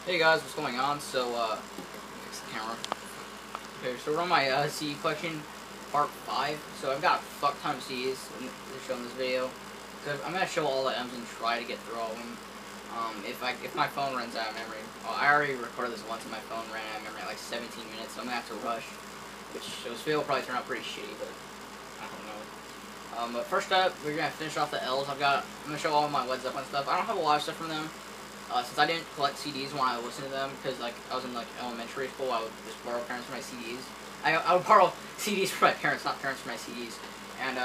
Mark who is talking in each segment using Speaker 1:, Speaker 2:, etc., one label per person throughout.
Speaker 1: Hey guys, what's going on? So, fix the camera. Okay, so we're on my CD collection, part 5. So I've got a fuck ton of CDs to show in this video. So I'm gonna show all the M's and try to get through all of them. If my phone runs out of memory, well, I already recorded this once and my phone ran out of memory at like 17 minutes, so I'm gonna have to rush. Which this video will probably turn out pretty shitty, but I don't know. But first up, we're gonna finish off the L's. I'm gonna show all of my Led Zeppelin stuff. I don't have a lot of stuff from them. Since I didn't collect CDs when I listened to them, because like I was in like elementary school, I would just borrow parents for my CDs. I would borrow CDs for my parents, not parents for my CDs. And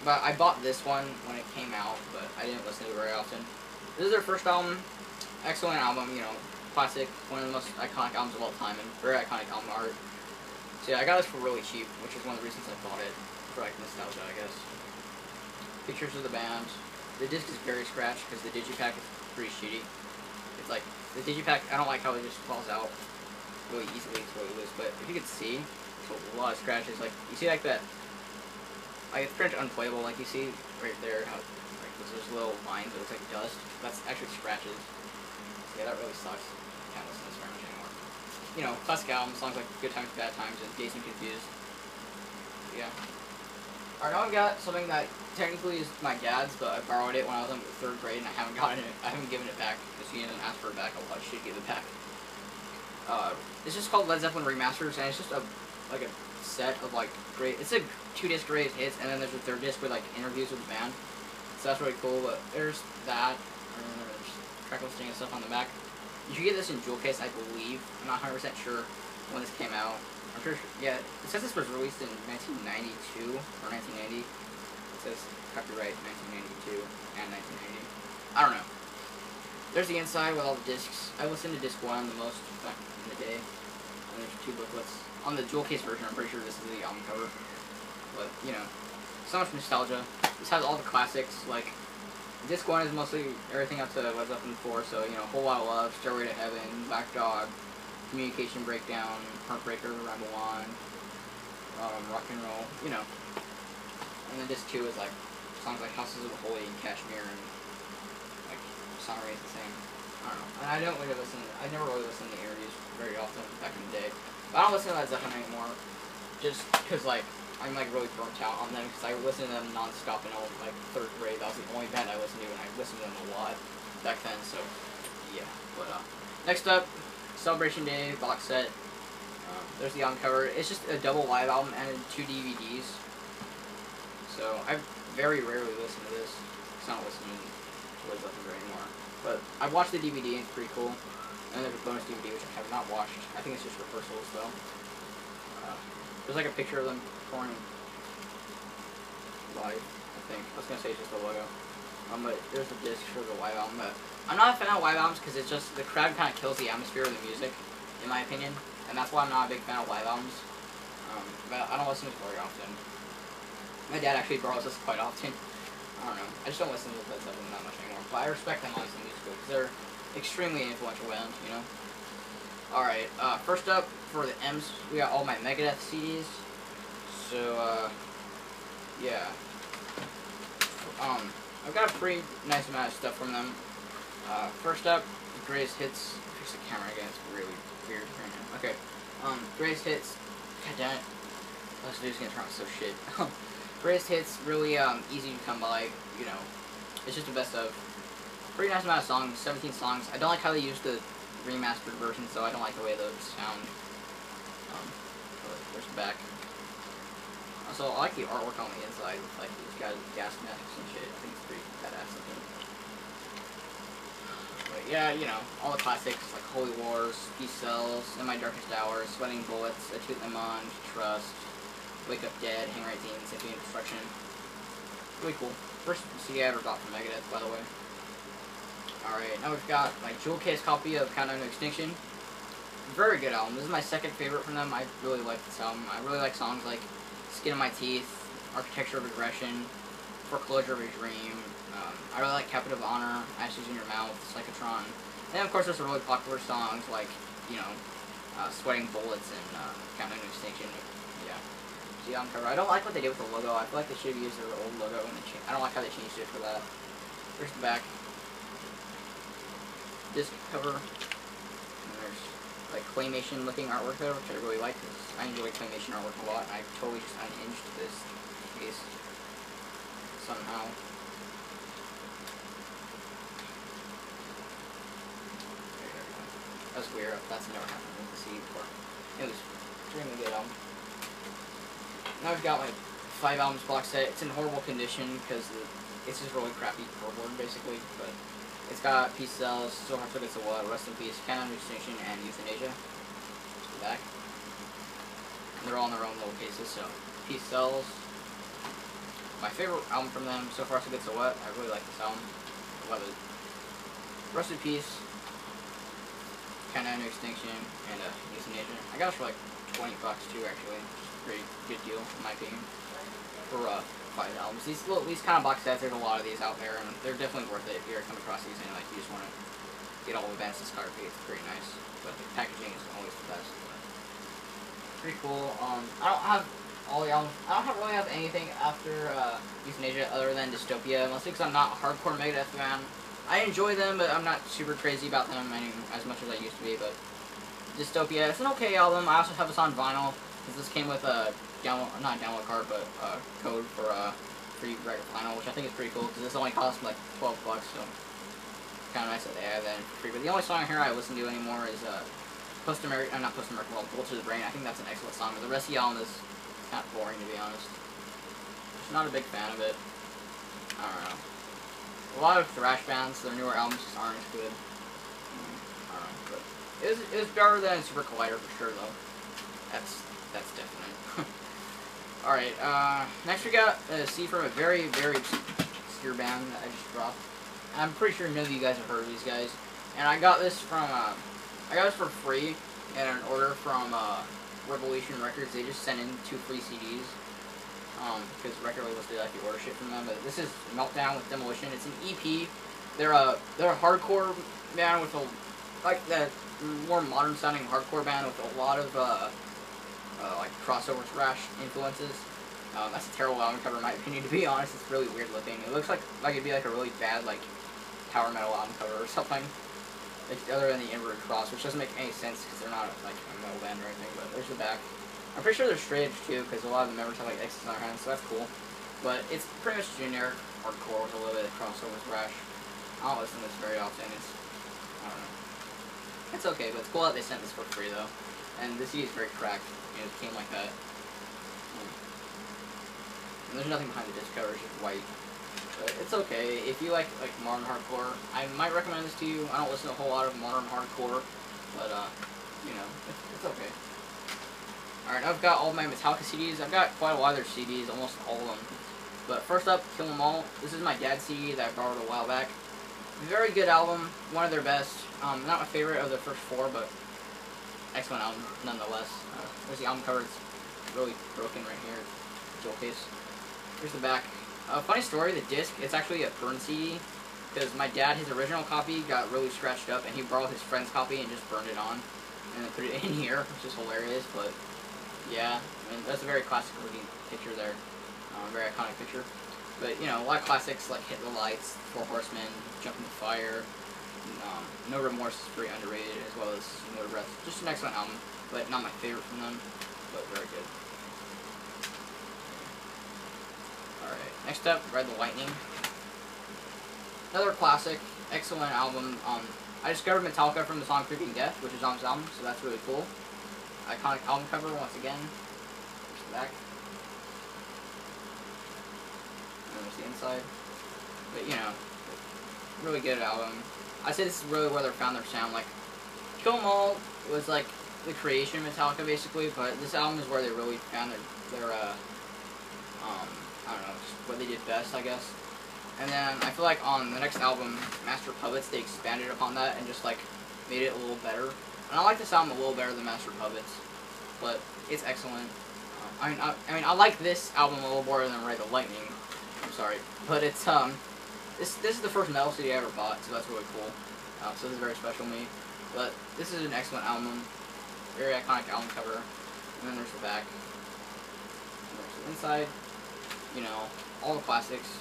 Speaker 1: but I bought this one when it came out, but I didn't listen to it very often. This is their first album, excellent album, you know, classic, one of the most iconic albums of all time, and very iconic album art. So yeah, I got this for really cheap, which is one of the reasons I bought it, for like nostalgia, I guess. Pictures of the band. The disc is very scratched because the digipack is pretty shitty. It's like, the digipack, I don't like how it just falls out really easily, it's really loose, but if you could see, there's a lot of scratches. Like, you see like that, like it's pretty much unplayable, like you see right there, how like there's little lines that look like dust. That's actually scratches. So yeah, that really sucks. I can't listen to this very much anymore. You know, classic album, songs like Good Times, Bad Times, and Dazed and Confused. Yeah. Alright, now I've got something that technically is my dad's, but I borrowed it when I was in 3rd grade and I haven't gotten it. I haven't given it back because he didn't ask for it back. I should give it back. It's just called Led Zeppelin Remasters, and it's just a set of like it's a 2-disc greatest hits, and then there's a 3rd disc with like interviews with the band. So that's really cool. But there's that, and then there's track listing and stuff on the back. You should get this in jewel case, I believe. I'm not 100% sure when this came out. I'm sure, yeah, it says this was released in 1992, or 1990. It says copyright 1992 and 1990. I don't know. There's the inside with all the discs. I listened to disc 1 the most back in the day. And there's 2 booklets. On the jewel case version, I'm pretty sure this is the album cover. But, you know, so much nostalgia. This has all the classics, like, disc 1 is mostly everything up to Led Zeppelin 4, so, you know, Whole Lotta Love, Stairway to Heaven, Black Dog, Communication Breakdown, Heartbreaker, Ramble On, Rock and Roll, you know. And then disc 2 is like songs like Houses of the Holy and Kashmir, and like Song Remains the Same. I don't know. And I don't really listen. I never really listened to interviews very often back in the day. But I don't listen to Led Zeppelin anymore, just because like I'm like really burnt out on them, because I listened to them non-stop in all like 3rd grade. That was the only band I listened to, and I listened to them a lot back then. So yeah. But next up, Celebration Day box set. There's the album cover. It's just a double live album and 2 DVDs. So I very rarely listen to this. It's not listening to Led Zeppelin anymore. But I've watched the DVD and it's pretty cool. And there's a bonus DVD which I have not watched. I think it's just rehearsals though. There's like a picture of them performing live, I think. I was gonna say it's just a logo. But there's the disc for the live album. But I'm not a fan of live albums because it's just, the crowd kind of kills the atmosphere of the music, in my opinion. And that's why I'm not a big fan of live albums. But I don't listen to it very often. My dad actually borrows this quite often. I don't know. I just don't listen to Led Zeppelin that much anymore. But I respect them as a musical because they're extremely influential band, you know. Alright, first up for the M's, we got all my Megadeth CDs. So, yeah. I've got a pretty nice amount of stuff from them. First up, Greatest Hits. Fix the camera again, it's really weird right now. Okay. Greatest Hits. God damn it. This video's gonna turn out so shit. Greatest Hits, really easy to come by, you know. It's just the best of. Pretty nice amount of songs, 17 songs. I don't like how they use the remastered version, so I don't like the way those sound. There's the back. Also, I like the artwork on the inside with like these guys with gas masks and shit. I think it's pretty badass looking. But yeah, you know, all the classics like Holy Wars, Peace Cells, In My Darkest Hours, Sweating Bullets, A Tooth in My Mind, Trust, Wake Up Dead, Hang Right Demon, Symphony of Destruction. Really cool. First CD I ever got from Megadeth, by the way. Alright, now we've got my jewel case copy of Countdown to Extinction. Very good album. This is my 2nd favorite from them. I really like this album. I really like songs like Skin of My Teeth, Architecture of Aggression, Foreclosure of a Dream. I really like Captive Honor, Ashes in Your Mouth, Psychotron. And of course there's some really popular songs like, you know, Sweating Bullets and Countdown to Extinction. Yeah. See on cover. I don't like what they did with the logo. I feel like they should have used their old logo and I don't like how they changed it for that. Here's the back. Disc cover. like claymation looking artwork there, which I really like because I enjoy claymation artwork a lot. And I totally just unhinged this case somehow. That's weird. That's never happened with the CD before. It was extremely good album. Now I've got my 5 albums box set. It's in horrible condition because it's just really crappy cardboard basically, but it's got Peace Cells, So Hard So Gets a What, Rest in Peace, Countdown to Extinction, and Euthanasia. To the back. And they're all in their own little cases, so Peace Cells. My favorite album from them, So Far So Gets a What. I really like this album. I love it. Rest in Peace, Countdown to Extinction, and Euthanasia. I got it for like $20 too, actually. Pretty good deal, in my opinion, for 5 albums. These kind of box sets, there's a lot of these out there, and they're definitely worth it if you ever come across these and like you just want to get all the bands discography. It's pretty nice, but the packaging is always the best. Pretty cool. I don't have all the albums. I don't really have anything after Euthanasia other than Dystopia, mostly because I'm not a hardcore Megadeth fan. I enjoy them, but I'm not super crazy about them as much as I used to be. But Dystopia, it's an okay album. I also have this on vinyl. This came with a not download card, but code for free record vinyl, which I think is pretty cool because this only cost me like $12, so it's kind of nice that they have that for free. But the only song here I listen to anymore is not Post America, well, Bullet to the Brain. I think that's an excellent song, but the rest of the album is kind of boring to be honest. Just not a big fan of it. I don't know. A lot of thrash bands, their newer albums just aren't as good. I don't know, but it was better than Super Collider for sure though. That's definite. Alright, next we got a C from a very, very obscure band that I just dropped. I'm pretty sure none of you guys have heard of these guys. And I got this from, I got this for free in an order from, Revolution Records. They just sent in 2 free CDs. Because record labels do like the order shit from them. But this is Meltdown with Demolition. It's an EP. They're a hardcore band with like the more modern sounding hardcore band with a lot of, like crossover thrash influences. That's a terrible album cover in my opinion, to be honest. It's really weird looking. It looks like it'd be like a really bad like power metal album cover or something. Like, other than the inverted cross, which doesn't make any sense because they're not like a metal band or anything. But there's the back. I'm pretty sure they're straight edge too because a lot of the members have like X's on their hands, so that's cool. But it's pretty much generic hardcore with a little bit of crossover thrash. I don't listen to this very often. I don't know. It's okay, but it's cool that they sent this for free though. And this CD is very cracked. It came like that. And there's nothing behind the disc cover, it's just white. But it's okay. If you like modern hardcore, I might recommend this to you. I don't listen to a whole lot of modern hardcore, but you know, it's okay. Alright, I've got all my Metallica CDs. I've got quite a lot of their CDs, almost all of them. But first up, Kill 'Em All. This is my dad's CD that I borrowed a while back. Very good album, one of their best. Not my favorite of the first 4, but excellent album nonetheless. There's the album cover. It's really broken right here. Jewel case. Here's the back. Funny story, the disc, it's actually a burned CD. Because my dad, his original copy, got really scratched up, and he borrowed his friend's copy and just burned it on. And then put it in here, which is hilarious, but yeah. I mean, that's a very classic looking picture there. Very iconic picture. But, you know, a lot of classics like Hit the Lights, 4 Horsemen, Jump in the Fire, No Remorse is pretty underrated, as well as No Regrets. Just an excellent album, but not my favorite from them, but very good. Alright, next up, Ride the Lightning. Another classic, excellent album. I discovered Metallica from the song Creeping Death, which is on this album, so that's really cool. Iconic album cover once again. There's the back. And there's the inside. But, you know, really good album. I'd say this is really where they found their sound. Like, Kill 'Em All was like the creation of Metallica, basically, but this album is where they really found their I don't know, just what they did best, I guess. And then I feel like on the next album, Master of Puppets, they expanded upon that and just like made it a little better. And I like this album a little better than Master of Puppets, but it's excellent. I mean, I like this album a little more than Ride the Lightning. I'm sorry, but it's this is the first metal CD I ever bought, so that's really cool. So this is very special to me. But this is an excellent album, very iconic album cover. And then there's the back. And there's the inside. You know, all the classics.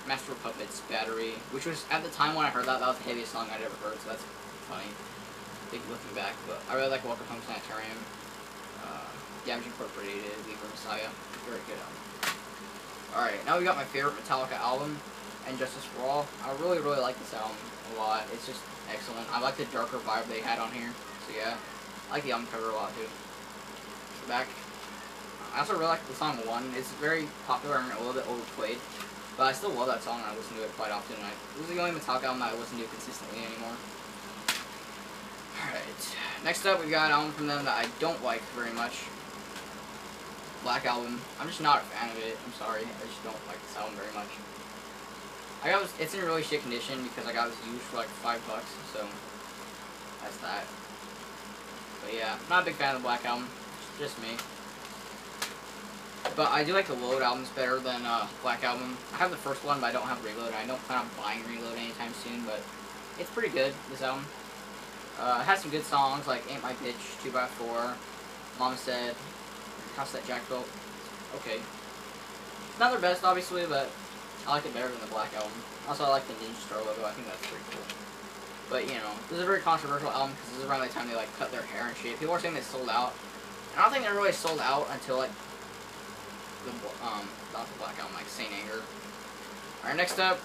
Speaker 1: Master of Puppets, Battery, which was, at the time when I heard that, that was the heaviest song I'd ever heard, so that's funny. big looking back, but I really like Welcome Home Sanitarium. Damage Incorporated, Leaper Messiah. Very good album. Alright, now we got my favorite Metallica album, And Justice for All. I really like this album a lot. It's just excellent. I like the darker vibe they had on here. So yeah, I like the album cover a lot too. The back. I also really like the song One. It's very popular and a little bit overplayed, but I still love that song and I listen to it quite often. This is the only Metallica album that I listen to consistently anymore. Alright, next up we got an album from them that I don't like very much. Black Album. I'm just not a fan of it. I'm sorry. I just don't like this album very much. It's in really shit condition because I got this used for like $5, so that's that. But yeah, I'm not a big fan of the Black Album. It's just me. But I do like the Load albums better than Black Album. I have the first one, but I don't have Reload. I don't plan on buying Reload anytime soon, but it's pretty good, this album. It has some good songs like Ain't My Bitch, 2x4, Mama Said, House That Jack Built. Okay. It's not their best, obviously, but I like it better than the Black Album. Also, I like the Ninja Star logo. I think that's pretty cool. But, you know, this is a very controversial album because this is around the time they, like, cut their hair and shit. People are saying they sold out. And I don't think they really sold out until, like, not the Black Album, like Saint Anger. Alright, next up,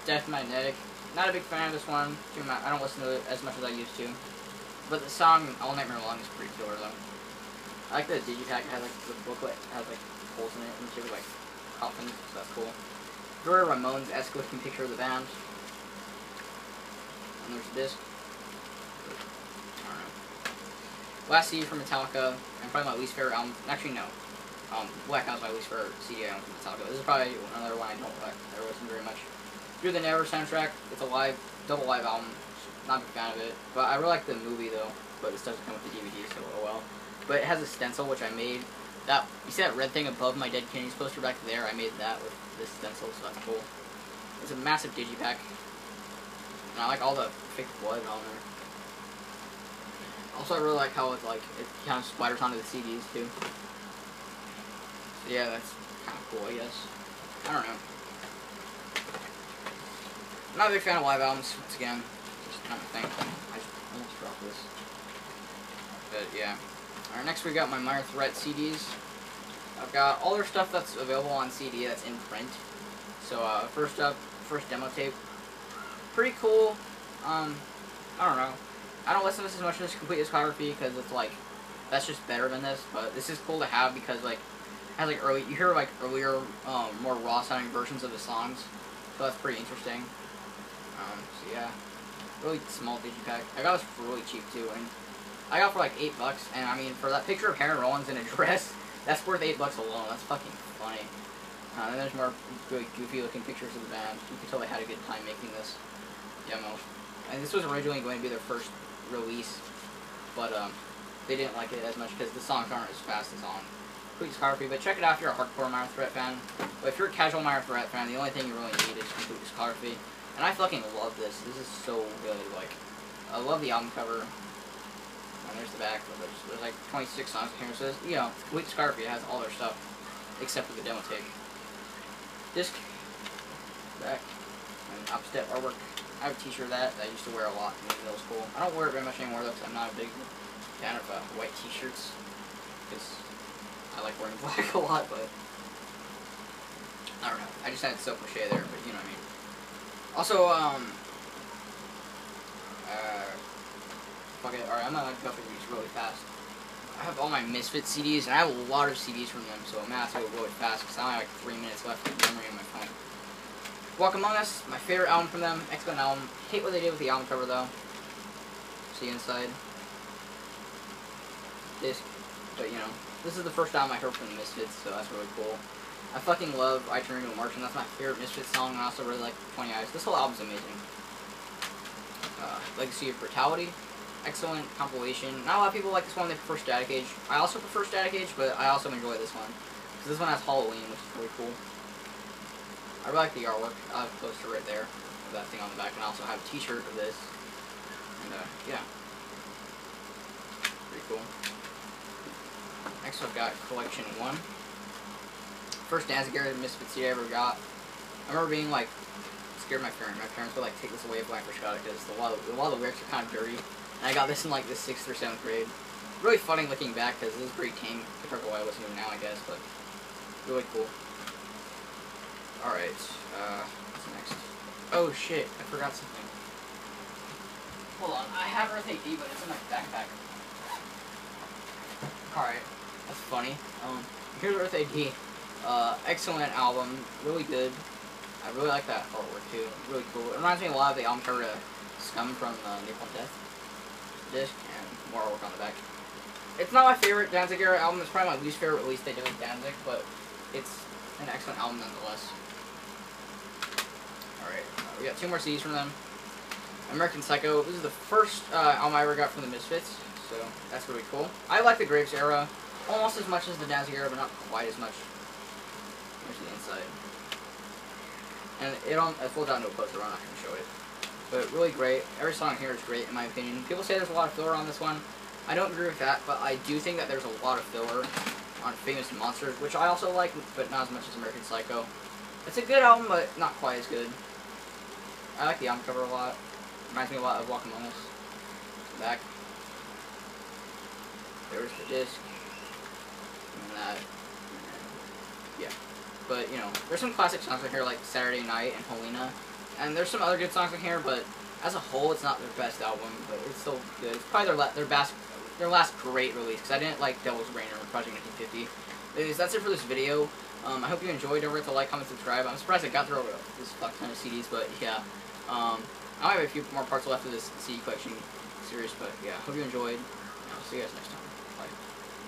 Speaker 1: Death Magnetic. Not a big fan of this one. I don't listen to it as much as I used to. But the song All Nightmare Long is pretty killer, though. I like the digipack. It has, like, the booklet. It has, like, holes in it and shit with, like, coffins, so that's cool. Very Ramones-esque looking picture of the band. And there's a disc. I don't know. Last CD from Metallica, and probably my least favorite album. Actually, no. Black Album's my least favorite CD album from Metallica. This is probably another one I don't like. I don't listen very much. Through the Never soundtrack. It's a double live album. Not a big fan of it. But I really like the movie, though. But this doesn't come with the DVD, so oh well. But it has a stencil, which I made. You see that red thing above my Dead Kennedys poster back there? I made that with this stencil, so that's cool. It's a massive digipack. And I like all the fake blood on there. Also, I really like how it kind of splatters onto the CDs, too. So yeah, that's kind of cool, I guess. I don't know. I'm not a big fan of live albums, once again. Just kind of thing. I just almost dropped this. But yeah. Alright, next we got my Minor Threat CDs. I've got all their stuff that's available on CD that's in print. So, first up, first demo tape. Pretty cool. I don't know. I don't listen to this as much as complete discography because it's like, that's just better than this. But this is cool to have because like, it has like you hear like earlier, more raw sounding versions of the songs. So that's pretty interesting. So yeah, really small digipack. I got this for really cheap too, and I got it for like $8. And I mean, for that picture of Henry Rollins in a dress, that's worth $8 alone. That's fucking funny. And there's more really goofy looking pictures of the band. You can tell they had a good time making this demo. And this was originally going to be their first release, but they didn't like it as much because the songs aren't as fast as on complete discography. But check it out if you're a hardcore Minor Threat fan. But if you're a casual Minor Threat fan, the only thing you really need is complete discography. And I fucking love this. This is so good. Like, I love the album cover. And there's the back. There's like 26 songs in here. So you know, complete discography has all their stuff except for the demo tape. Disc back and upstep artwork. I have a t-shirt of that I used to wear a lot in middle school. I don't wear it very much anymore though because I'm not a big fan of white t-shirts because I like wearing black a lot, but I don't know. I just had so cliche there, but you know what I mean. Also, fuck it. Alright, I'm gonna go through these really fast. I have all my Misfits CDs, and I have a lot of CDs from them, so I'm gonna have to go really fast because I only have like 3 minutes left of memory on my phone. Walk Among Us, my favorite album from them, excellent album. Hate what they did with the album cover though. See inside. Disc. But you know, this is the first album I heard from the Misfits, so that's really cool. I fucking love I Turn Into a Martian, that's my favorite Misfits song, and I also really like 20 Eyes. This whole album's amazing. Legacy of Brutality, excellent compilation. Not a lot of people like this one, they prefer Static Age. I also prefer Static Age, but I also enjoy this one. Because this one has Halloween, which is really cool. I really like the artwork. I have a poster right there of that thing on the back, and I also have a t-shirt of this. And, yeah. Pretty cool. Next I've got Collection 1. First Danziger Misfits CD I ever got. I remember being like scared my parents. My parents would like take this away when I first got it because a lot of the lyrics are kind of dirty. And I got this in like the 6th or 7th grade. Really funny looking back because this is pretty tame compared to what I listen to now, I guess, but really cool. Alright, what's next? Oh shit, I forgot something. Hold on, I have Earth AD, but it's in my backpack. Alright, that's funny. Here's Earth AD. Excellent album, really good. I really like that artwork too, really cool. It reminds me a lot of the album cover to Scum from Napalm Death disc, and more artwork on the back. It's not my favorite Danzig era album, it's probably my least favorite release they did with Danzig, but it's an excellent album nonetheless. Alright, we got 2 more CDs from them. American Psycho, this is the first album I ever got from the Misfits, so that's really cool. I like the Graves era almost as much as the Danzig era, but not quite as much. Here's the inside. And it folds out into a poster, I'm not going to show it. But really great. Every song here is great in my opinion. People say there's a lot of filler on this one. I don't agree with that, but I do think that there's a lot of filler on Famous Monsters, which I also like, but not as much as American Psycho. It's a good album, but not quite as good. I like the album cover a lot. Reminds me a lot of Walk Among Us. Back. There's the disc. And that. And yeah. But, you know, there's some classic songs in here like Saturday Night and Helena. And there's some other good songs in here, but as a whole, it's not their best album, but it's still good. It's probably their last great release, because I didn't like Devil's Reign or Project 1950. Anyways, that's it for this video. I hope you enjoyed. Don't forget to like, comment, subscribe. I'm surprised I got through this fuck ton of CDs, but yeah. I might have a few more parts left of this CD collection series, but yeah, hope you enjoyed. I'll see you guys next time.